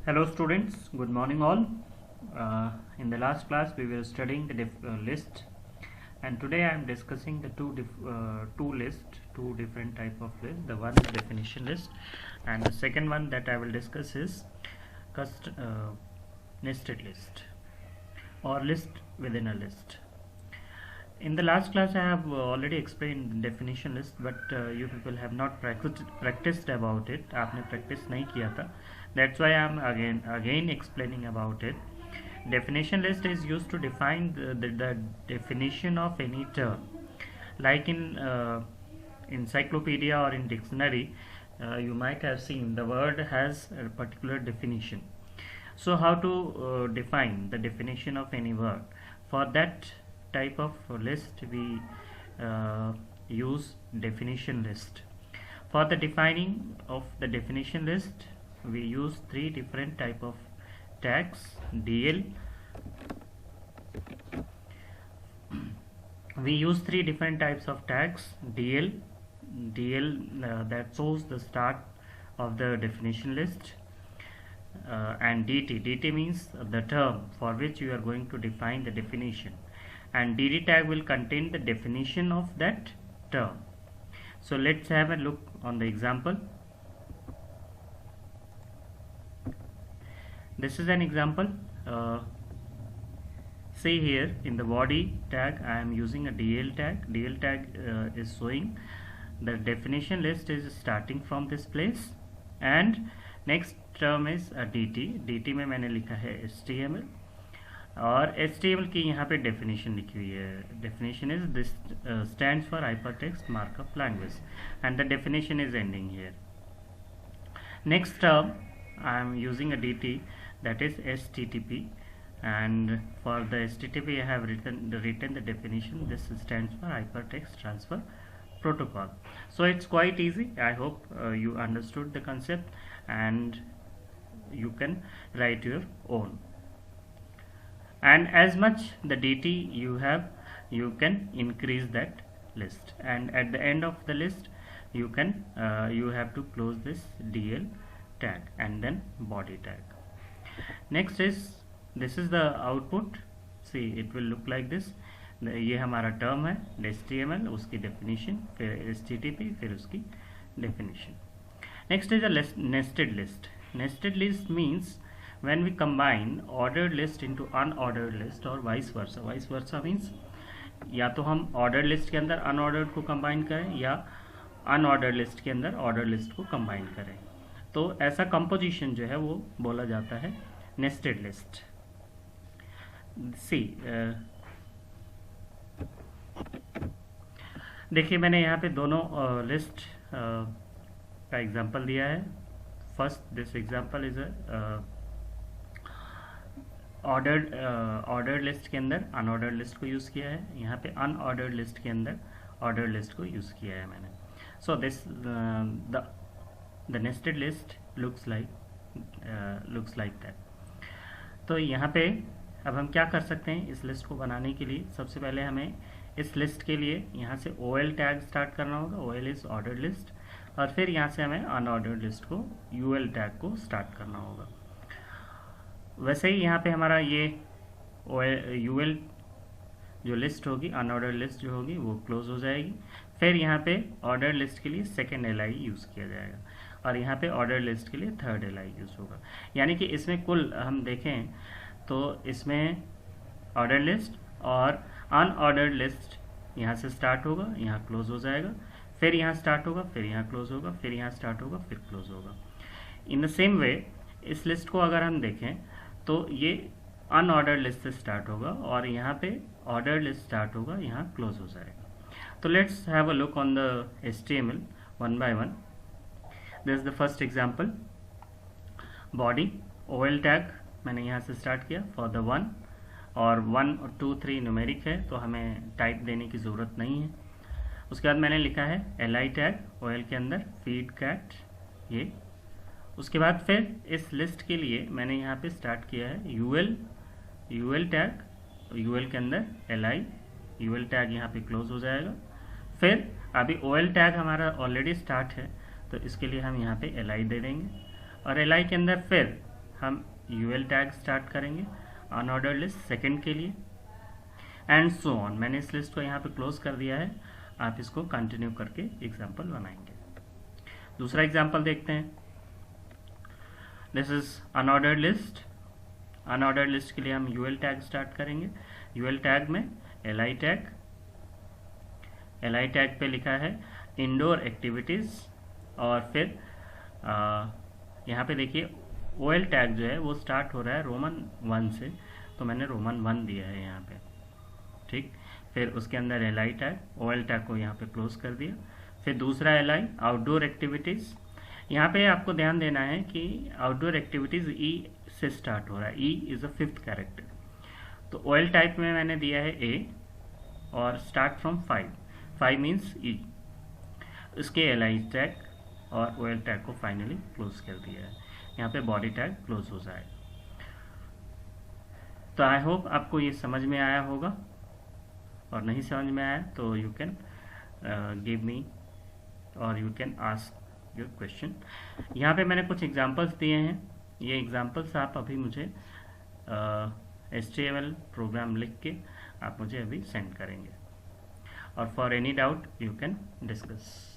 Hello students, good morning all. In the last class we were studying the list, and today I am discussing the two different type of list. The one is definition list, and the second one that I will discuss is nested list or list within a list. In the last class I have already explained definition list, but you people have not practiced about it. आपने practice नहीं किया था. That's why I am again explaining about it. Definition list is used to define the definition of any term, like in encyclopedia or in dictionary. You might have seen the word has a particular definition. So how to define the definition of any word? For that type of list we use definition list. For the defining of the definition list we use three different type of tags. DL, we use three different types of tags. DL that shows the start of the definition list, and DT means the term for which you are going to define the definition, and DD tag will contain the definition of that term. So let's have a look on the example. This is an example. See here in the body tag I am using a DL tag. DL tag is showing the definition list is starting from this place, and next term is a DT. DT में मैंने लिखा है HTML, और HTML की यहाँ पे definition लिखी हुई है. Definition is this stands for hypertext markup language, and the definition is ending here. Next term I am using a DT, that is HTTP, and for the HTTP I have written the definition. This stands for hypertext transfer protocol. So it's quite easy. I hope you understood the concept and you can write your own. And as much the DT you have, you can increase that list, and at the end of the list you can you have to close this DL tag and then body tag. Next is, this is the output. See, it will look like this. ये हमारा term है HTML, उसकी definition, फिर HTTP, फिर उसकी definition. Next is a nested list. Nested list means when we combine ordered list into unordered list or vice versa. Vice versa means या तो हम ordered list के अंदर unordered को combine करें या unordered list के अंदर ordered list को combine करें. तो ऐसा composition जो है वो बोला जाता है nested list. See, देखिए मैंने यहाँ पे दोनों लिस्ट का एग्जांपल दिया है. First this example is ordered list के अंदर अनऑर्डर्ड लिस्ट को यूज़ किया है. यहाँ पे अनऑर्डर्ड लिस्ट के अंदर ऑर्डर्ड लिस्ट को यूज़ किया है मैंने. So this the nested list looks like that. तो यहाँ पे अब हम क्या कर सकते हैं इस लिस्ट को बनाने के लिए. सबसे पहले हमें इस लिस्ट के लिए यहाँ से OL टैग स्टार्ट करना होगा. OL इज ऑर्डर्ड लिस्ट, और फिर यहाँ से हमें अनऑर्डर्ड लिस्ट को UL टैग को स्टार्ट करना होगा. वैसे ही यहाँ पे हमारा ये UL जो लिस्ट होगी, अनऑर्डर्ड लिस्ट जो होगी वो क्लोज हो जाएगी. फिर यहाँ पे ऑर्डर्ड लिस्ट के लिए सेकेंड LI यूज़ किया जाएगा, और यहाँ पे ऑर्डर्ड लिस्ट के लिए थर्ड LI यूज़ होगा. यानी कि इसमें कुल हम देखें तो इसमें ऑर्डर लिस्ट और अनऑर्डर्ड लिस्ट यहाँ से स्टार्ट होगा, यहाँ क्लोज हो जाएगा, फिर यहाँ स्टार्ट होगा, फिर यहाँ क्लोज होगा, फिर यहाँ स्टार्ट होगा, फिर क्लोज होगा. इन द सेम वे इस लिस्ट को अगर हम देखें तो ये अनऑर्डर्ड लिस्ट से स्टार्ट होगा और यहाँ पे ऑर्डर्ड लिस्ट स्टार्ट होगा, यहाँ क्लोज हो जाएगा. तो let's have a look on the HTML one by one. This is the first example. Body OL tag मैंने यहाँ से स्टार्ट किया फॉर द 1, और 1 और 2 3 न्यूमेरिक है तो हमें टाइप देने की ज़रूरत नहीं है. उसके बाद मैंने लिखा है LI टैग OL के अंदर फीड कैट ये. उसके बाद फिर इस लिस्ट के लिए मैंने यहाँ पे स्टार्ट किया है UL टैग, UL के अंदर LI, UL टैग यहाँ पे क्लोज हो जाएगा. फिर अभी OL टैग हमारा ऑलरेडी स्टार्ट है तो इसके लिए हम यहाँ पे LI दे देंगे, और LI के अंदर फिर हम यूएल टैग स्टार्ट करेंगे अनऑर्डर्ड लिस्ट सेकंड के लिए, एंड सो ऑन। मैंने इस लिस्ट को यहाँ पे क्लोज कर दिया है, आप इसको कंटिन्यू करके एग्जाम्पल बनाएंगे। दूसरा एग्जाम्पल देखते हैं। This is unordered list. Unordered list के लिए हम यूएल टैग स्टार्ट करेंगे। यूएल टैग में एलआई टैग, एलआई टैग पे लिखा है इंडोर एक्टिविटीज, और फिर यहाँ पे देखिए ओएल टैग जो है वो स्टार्ट हो रहा है रोमन 1 से, तो मैंने रोमन 1 दिया है यहाँ पे, ठीक। फिर उसके अंदर एलआई टैग, ओएल टैग को यहाँ पे क्लोज कर दिया। फिर दूसरा एलआई आउटडोर एक्टिविटीज। यहाँ पे आपको ध्यान देना है कि आउटडोर एक्टिविटीज ई से स्टार्ट हो रहा है, E is a 5th character. तो ओएल टाइप में मैंने दिया है ए और स्टार्ट फ्रॉम 5 मीन्स ई। इसके एलआई टैग और ओएल टैग को फाइनली क्लोज कर दिया है। यहाँ पे बॉडी टैग क्लोज हो जाए। तो आई होप आपको ये समझ में आया होगा, और नहीं समझ में आया तो यू कैन गिव मी और you can ask your question. यहाँ पे मैंने कुछ एग्जांपल्स दिए हैं, ये एग्जांपल्स आप अभी मुझे HTML प्रोग्राम लिख के आप मुझे अभी सेंड करेंगे, और for any doubt you can discuss.